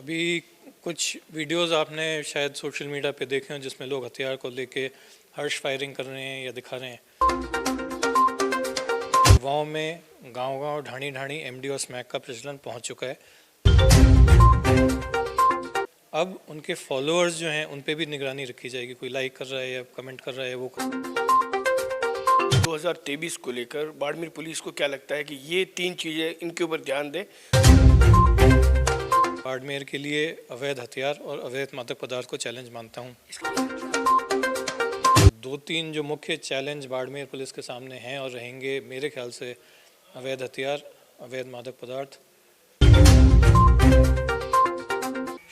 अभी कुछ वीडियोस आपने शायद सोशल मीडिया पे देखे हों जिसमें लोग हथियार को लेके हर्ष फायरिंग कर रहे हैं या दिखा रहे हैं। युवाओं में गांव-गांव, ढाणी-ढाणी एमडी और स्मैक का प्रचलन पहुंच चुका है। अब उनके फॉलोअर्स जो हैं उन पे भी निगरानी रखी जाएगी। कोई लाइक कर रहा है या कमेंट कर रहा है वो 2023 को लेकर बाड़मेर पुलिस को क्या लगता है कि ये 3 चीज़ें इनके ऊपर ध्यान दें? बाड़मेर के लिए अवैध हथियार और अवैध मादक पदार्थ को चैलेंज मानता हूँ। 2-3 जो मुख्य चैलेंज बाड़मेर पुलिस के सामने हैं और रहेंगे मेरे ख्याल से अवैध हथियार, अवैध मादक पदार्थ।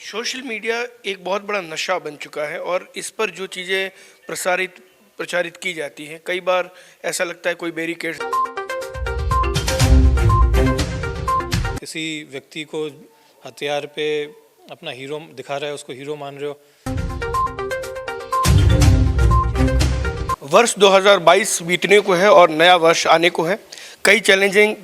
सोशल मीडिया एक बहुत बड़ा नशा बन चुका है और इस पर जो चीज़ें प्रचारित की जाती हैं, कई बार ऐसा लगता है कोई बैरिकेड किसी व्यक्ति को हथियार पे अपना हीरो दिखा रहा है, उसको हीरो मान रहे हो। वर्ष 2022 बीतने को है और नया वर्ष आने को है। कई चैलेंजिंग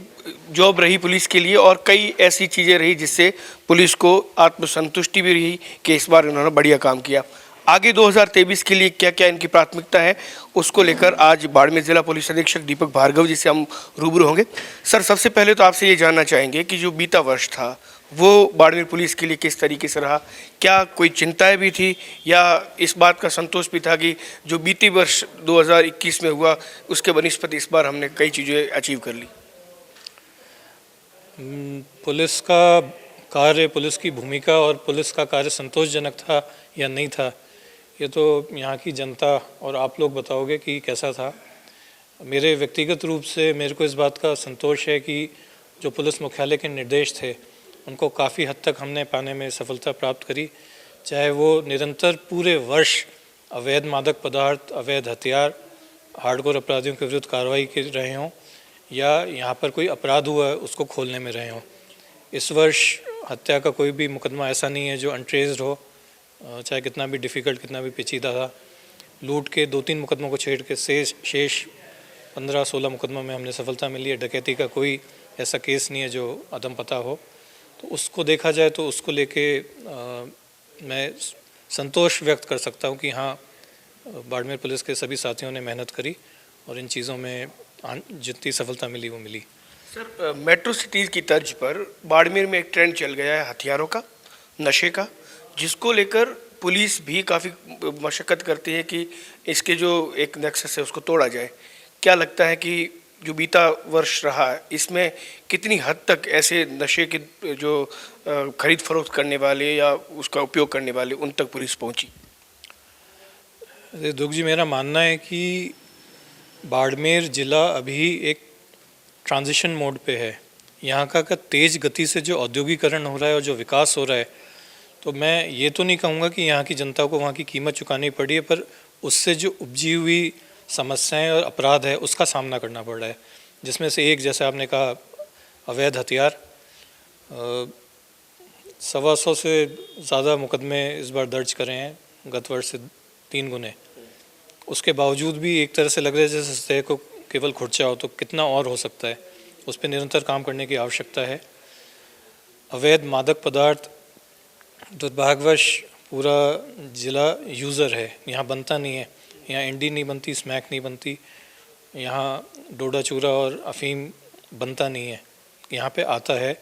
जॉब रही पुलिस के लिए और कई ऐसी चीज़ें रही जिससे पुलिस को आत्मसंतुष्टि भी रही कि इस बार उन्होंने बढ़िया काम किया। आगे 2023 के लिए क्या क्या इनकी प्राथमिकता है, उसको लेकर आज बाड़मेर जिला पुलिस अधीक्षक दीपक भार्गव जी से हम रूबरू होंगे। सर, सबसे पहले तो आपसे ये जानना चाहेंगे कि जो बीता वर्ष था वो बाड़मेर पुलिस के लिए किस तरीके से रहा? क्या कोई चिंताएं भी थी या इस बात का संतोष भी था कि जो बीती वर्ष 2021 में हुआ उसके बनिस्पत इस बार हमने कई चीज़ें अचीव कर ली? पुलिस का कार्य, पुलिस की भूमिका और पुलिस का कार्य संतोषजनक था या नहीं था, ये तो यहाँ की जनता और आप लोग बताओगे कि कैसा था। मेरे व्यक्तिगत रूप से मेरे को इस बात का संतोष है कि जो पुलिस मुख्यालय के निर्देश थे उनको काफ़ी हद तक हमने पाने में सफलता प्राप्त करी। चाहे वो निरंतर पूरे वर्ष अवैध मादक पदार्थ, अवैध हथियार, हार्डकोर अपराधियों के विरुद्ध कार्रवाई कर रहे हों या यहाँ पर कोई अपराध हुआ है उसको खोलने में रहे हों। इस वर्ष हत्या का कोई भी मुकदमा ऐसा नहीं है जो अनट्रेस्ड हो, चाहे कितना भी डिफ़िकल्ट, कितना भी पेचीदा था। लूट के 2-3 मुकदमों को छेड़ के शेष 15-16 मुकदमों में हमने सफलता मिली है। डकैती का कोई ऐसा केस नहीं है जो अदम पता हो। तो उसको देखा जाए तो उसको लेके मैं संतोष व्यक्त कर सकता हूँ कि हाँ, बाड़मेर पुलिस के सभी साथियों ने मेहनत करी और इन चीज़ों में जितनी सफलता मिली वो मिली। सर, मेट्रो सिटीज़ की तर्ज पर बाड़मेर में एक ट्रेंड चल गया है हथियारों का, नशे का, जिसको लेकर पुलिस भी काफ़ी मशक्क़त करती है कि इसके जो एक नेक्सस है उसको तोड़ा जाए। क्या लगता है कि जो बीता वर्ष रहा इसमें कितनी हद तक ऐसे नशे के जो खरीद फरोख्त करने वाले या उसका उपयोग करने वाले उन तक पुलिस पहुंची? दुर्ग जी, मेरा मानना है कि बाड़मेर ज़िला अभी एक ट्रांजिशन मोड पे है। यहाँ का तेज़ गति से जो औद्योगिकरण हो रहा है और जो विकास हो रहा है, तो मैं ये तो नहीं कहूँगा कि यहाँ की जनता को वहाँ की कीमत चुकानी पड़ी है, पर उससे जो उपजी हुई समस्याएं और अपराध है उसका सामना करना पड़ रहा है। जिसमें से एक, जैसे आपने कहा, अवैध हथियार। 125 से ज़्यादा मुकदमे इस बार दर्ज करे हैं, गत वर्ष से 3 गुने। उसके बावजूद भी एक तरह से लग रहा है जैसे सतह को केवल खुर्चा हो, तो कितना और हो सकता है, उस पर निरंतर काम करने की आवश्यकता है। अवैध मादक पदार्थ, दुर्भाग्यवश पूरा ज़िला यूज़र है, यहाँ बनता नहीं है। यहाँ एनडी नहीं बनती, स्मैक नहीं बनती, यहाँ डोडा चूरा और अफीम बनता नहीं है। यहाँ पे आता है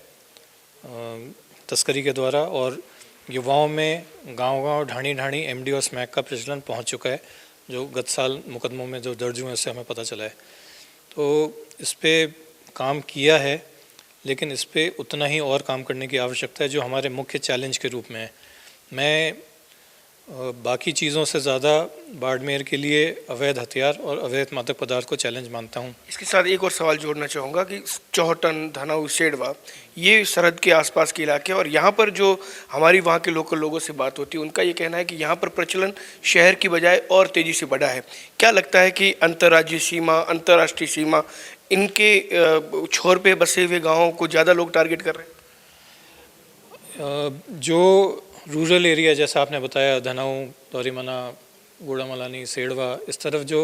तस्करी के द्वारा और युवाओं में गांव-गांव, ढाणी-ढाणी एमडी और स्मैक का प्रचलन पहुँच चुका है, जो गत साल मुकदमों में जो दर्ज हुए उससे हमें पता चला है। तो इस पर काम किया है, लेकिन इस पर उतना ही और काम करने की आवश्यकता है जो हमारे मुख्य चैलेंज के रूप में है। मैं बाकी चीज़ों से ज़्यादा बाड़मेर के लिए अवैध हथियार और अवैध मादक पदार्थ को चैलेंज मानता हूँ। इसके साथ एक और सवाल जोड़ना चाहूँगा कि चौहटन, धनाऊ, सेडवा, ये सरहद के आसपास के इलाके और यहाँ पर जो हमारी वहाँ के लोकल लोगों से बात होती है उनका ये कहना है कि यहाँ पर प्रचलन शहर की बजाय और तेज़ी से बढ़ा है। क्या लगता है कि अंतर्राज्यीय सीमा, अंतर्राष्ट्रीय सीमा, इनके छोर पे बसे हुए गाँवों को ज़्यादा लोग टारगेट कर रहे हैं? जो रूरल एरिया जैसा आपने बताया, धनाऊ, तोरीमना, गुड़ामलानी, सेड़वा, इस तरफ जो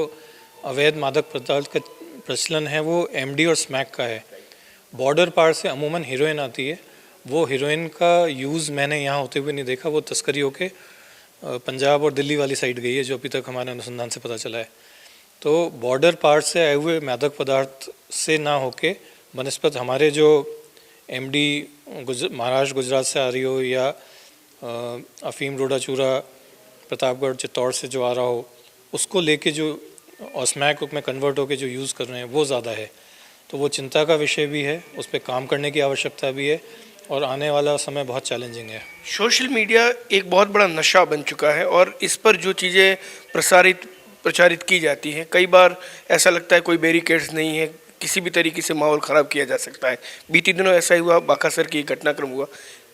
अवैध मादक पदार्थ का प्रचलन है वो एमडी और स्मैक का है। बॉर्डर पार से अमूमन हीरोइन आती है वो हीरोइन का यूज़ मैंने यहाँ होते हुए नहीं देखा, वो तस्करी होके पंजाब और दिल्ली वाली साइड गई है, जो अभी तक हमारे अनुसंधान से पता चला है। तो बॉर्डर पार से आए हुए मादक पदार्थ से ना होके बनस्पत हमारे जो एमडी महाराष्ट्र गुजरात से आ रही हो या अफीम रोडा चूरा प्रतापगढ़ चित्तौड़ से जो आ रहा हो, उसको लेके जो ऑस्मैक में कन्वर्ट होके जो यूज़ कर रहे हैं वो ज़्यादा है। तो वो चिंता का विषय भी है, उस पर काम करने की आवश्यकता भी है और आने वाला समय बहुत चैलेंजिंग है। सोशल मीडिया एक बहुत बड़ा नशा बन चुका है और इस पर जो चीज़ें प्रचारित की जाती हैं, कई बार ऐसा लगता है कोई बैरिकेड्स नहीं है, किसी भी तरीके से माहौल ख़राब किया जा सकता है। बीते दिनों ऐसा ही हुआ, बाकासर की घटनाक्रम हुआ।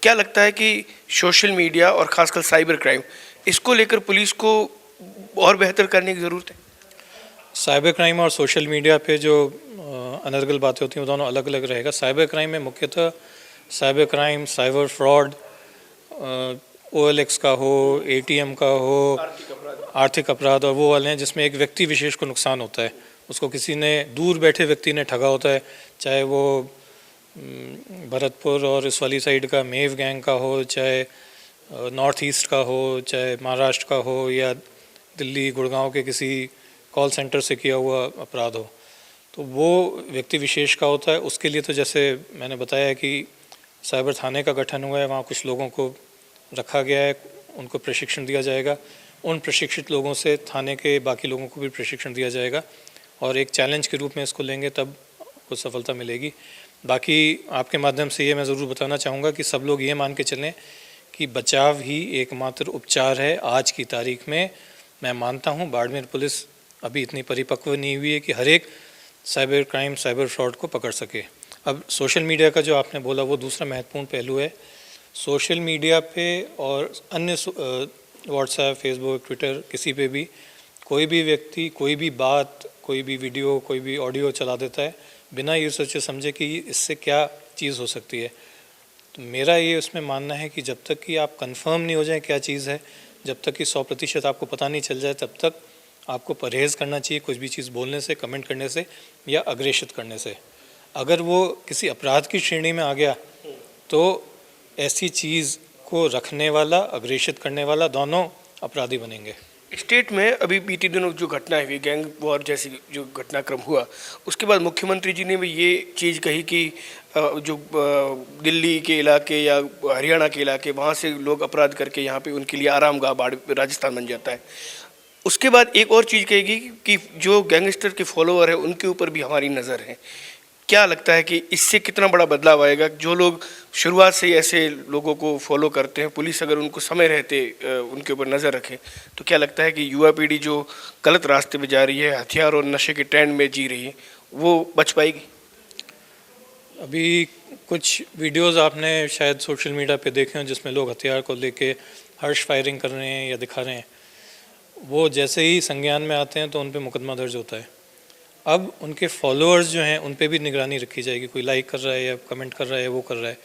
क्या लगता है कि सोशल मीडिया और ख़ासकर साइबर क्राइम, इसको लेकर पुलिस को और बेहतर करने की ज़रूरत है? साइबर क्राइम और सोशल मीडिया पे जो अनर्गल बातें होती हैं वो दोनों अलग अलग रहेगा। साइबर क्राइम में मुख्यतः cyber crime, cyber fraud, OLX का हो, ATM का हो, आर्थिक अपराध, और वो वाले हैं जिसमें एक व्यक्ति विशेष को नुकसान होता है, उसको किसी ने दूर बैठे व्यक्ति ने ठगा होता है, चाहे वो भरतपुर और इस वाली साइड का मेव गैंग का हो, चाहे नॉर्थ ईस्ट का हो, चाहे महाराष्ट्र का हो, या दिल्ली गुड़गांव के किसी कॉल सेंटर से किया हुआ अपराध हो। तो वो व्यक्ति विशेष का होता है। उसके लिए तो जैसे मैंने बताया कि साइबर थाने का गठन हुआ है, वहाँ कुछ लोगों को रखा गया है, उनको प्रशिक्षण दिया जाएगा। उन प्रशिक्षित लोगों से थाने के बाकी लोगों को भी प्रशिक्षण दिया जाएगा और एक चैलेंज के रूप में इसको लेंगे, तब कुछ सफलता मिलेगी। बाकी आपके माध्यम से ये मैं ज़रूर बताना चाहूँगा कि सब लोग ये मान के चलें कि बचाव ही एकमात्र उपचार है आज की तारीख में। मैं मानता हूँ बाड़मेर पुलिस अभी इतनी परिपक्व नहीं हुई है कि हर एक साइबर क्राइम, साइबर फ्रॉड को पकड़ सके। अब सोशल मीडिया का जो आपने बोला वो दूसरा महत्वपूर्ण पहलू है। सोशल मीडिया पे और अन्य व्हाट्सएप, फेसबुक, ट्विटर, किसी पे भी कोई भी व्यक्ति कोई भी बात, कोई भी वीडियो, कोई भी ऑडियो चला देता है बिना ये सोचे समझे कि इससे क्या चीज़ हो सकती है। तो मेरा ये उसमें मानना है कि जब तक कि आप कंफर्म नहीं हो जाए क्या चीज़ है, जब तक कि 100% आपको पता नहीं चल जाए, तब तक आपको परहेज़ करना चाहिए कुछ भी चीज़ बोलने से, कमेंट करने से या अग्रेषित करने से। अगर वो किसी अपराध की श्रेणी में आ गया तो ऐसी चीज़ को रखने वाला, अग्रेषित करने वाला, दोनों अपराधी बनेंगे। स्टेट में अभी बीते दिनों जो घटना हुई, गैंग वॉर जैसी जो घटनाक्रम हुआ, उसके बाद मुख्यमंत्री जी ने भी ये चीज़ कही कि जो दिल्ली के इलाके या हरियाणा के इलाके, वहाँ से लोग अपराध करके यहाँ पे उनके लिए आरामगाह राजस्थान बन जाता है। उसके बाद एक और चीज़ कहेगी कि जो गैंगस्टर के फॉलोअर है उनके ऊपर भी हमारी नज़र है। क्या लगता है कि इससे कितना बड़ा बदलाव आएगा? जो लोग शुरुआत से ही ऐसे लोगों को फॉलो करते हैं, पुलिस अगर उनको समय रहते उनके ऊपर नज़र रखे, तो क्या लगता है कि युवा पीढ़ी जो गलत रास्ते पे जा रही है, हथियार और नशे के ट्रेंड में जी रही है, वो बच पाएगी? अभी कुछ वीडियोस आपने शायद सोशल मीडिया पे देखे हैं जिसमें लोग हथियार को लेके हर्ष फायरिंग कर रहे हैं या दिखा रहे हैं। वो जैसे ही संज्ञान में आते हैं तो उन पे मुकदमा दर्ज होता है। अब उनके फॉलोअर्स जो हैं उन पे भी निगरानी रखी जाएगी, कोई लाइक कर रहा है या कमेंट कर रहा है, वो कर रहा है।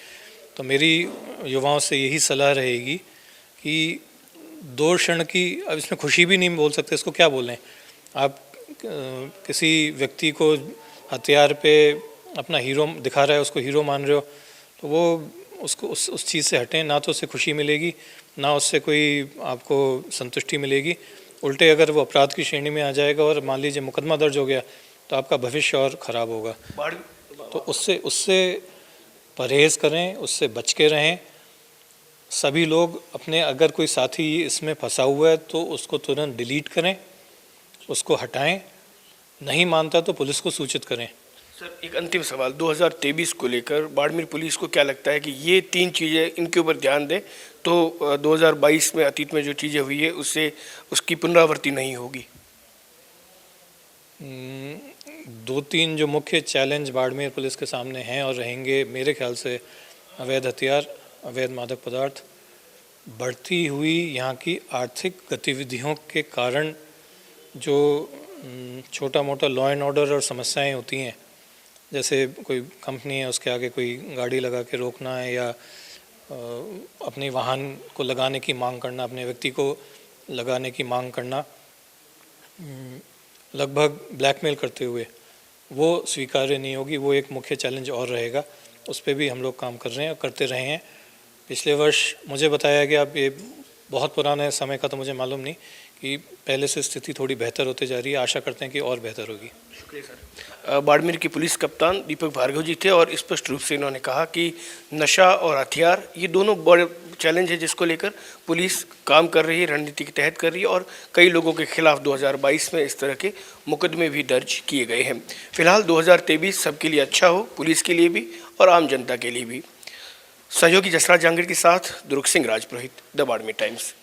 तो मेरी युवाओं से यही सलाह रहेगी कि दो क्षण की, अब इसमें खुशी भी नहीं बोल सकते, इसको क्या बोलें। आप किसी व्यक्ति को हथियार पे अपना हीरो दिखा रहा है, उसको हीरो मान रहे हो, तो वो उसको उस चीज़ से हटें। ना तो उससे खुशी मिलेगी, ना उससे कोई आपको संतुष्टि मिलेगी। उल्टे अगर वो अपराध की श्रेणी में आ जाएगा और मान लीजिए मुकदमा दर्ज हो गया तो आपका भविष्य और ख़राब होगा। तो उससे परहेज़ करें, उससे बच के रहें। सभी लोग अपने, अगर कोई साथी इसमें फंसा हुआ है तो उसको तुरंत डिलीट करें, उसको हटाएं। नहीं मानता तो पुलिस को सूचित करें। सर, एक अंतिम सवाल 2023 को लेकर बाड़मेर पुलिस को क्या लगता है कि ये 3 चीज़ें इनके ऊपर ध्यान दें तो 2022 में अतीत में जो चीज़ें हुई है उससे उसकी पुनरावृत्ति नहीं होगी? 2-3 जो मुख्य चैलेंज बाड़मेर पुलिस के सामने हैं और रहेंगे मेरे ख्याल से, अवैध हथियार, अवैध मादक पदार्थ, बढ़ती हुई यहाँ की आर्थिक गतिविधियों के कारण जो छोटा मोटा लॉ एंड ऑर्डर और समस्याएं होती हैं, जैसे कोई कंपनी है उसके आगे कोई गाड़ी लगा के रोकना है या अपने वाहन को लगाने की मांग करना, अपने व्यक्ति को लगाने की मांग करना, लगभग ब्लैकमेल करते हुए, वो स्वीकार्य नहीं होगी। वो एक मुख्य चैलेंज और रहेगा। उस पर भी हम लोग काम कर रहे हैं और करते रहे हैं। पिछले वर्ष मुझे बताया गया, अब ये बहुत पुराने समय का तो मुझे मालूम नहीं, कि पहले से स्थिति थोड़ी बेहतर होते जा रही है। आशा करते हैं कि और बेहतर होगी। शुक्रिया सर। बाड़मेर के पुलिस कप्तान दीपक भार्गव जी थे और स्पष्ट रूप से इन्होंने कहा कि नशा और हथियार ये दोनों बड़े चैलेंज है जिसको लेकर पुलिस काम कर रही है, रणनीति के तहत कर रही है और कई लोगों के खिलाफ 2022 में इस तरह के मुकदमे भी दर्ज किए गए हैं। फिलहाल 2023 सबके लिए अच्छा हो, पुलिस के लिए भी और आम जनता के लिए भी। सहयोगी जसराज जांगीर के साथ दुर्ग सिंह राजपुरोहित, द बाड़मेर टाइम्स।